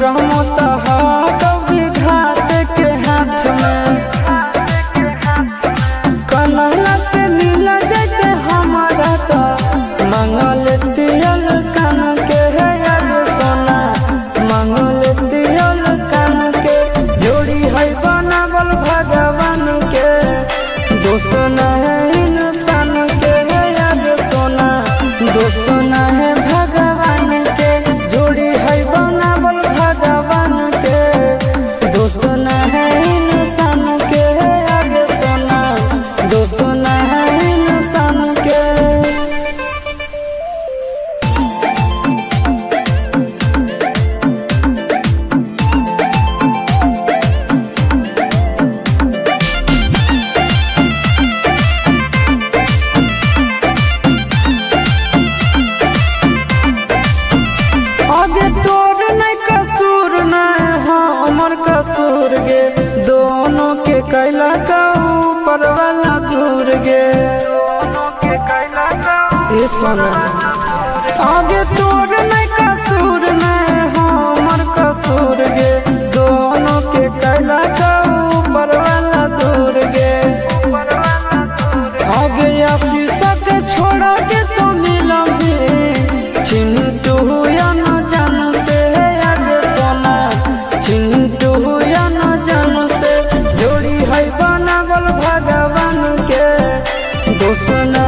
रहमत विधात के हाथ में। कन्हैया से मिला जैते हमारा तो मंगल दियल कान के है याद सोना, मंगल दियल कान के। जोड़ी है बनावल भगवान के, दोष न है इंसान के है याद सोना, दोष न है भगवान के। जोड़ी है बनावल भगवान के, दोष न है इंसान के है याद सोना, दोष न है इंसान के। आगे तोर नहीं कसूर नहीं हमर कसूर गे, दोनों के कैला का ऊपर वाला दूर गे। ये सोना आगे तोर नहीं कसूर नहीं हमर कसूर गे, दोनों के कैला का ऊपर वाला दूर गे। आगे आशीष के छोड़ा के तो मिलम भी चिंटू या न जान से आगे सोना, चिंटू या न जान से। जोड़ी है बनावल भगवान के, दोष न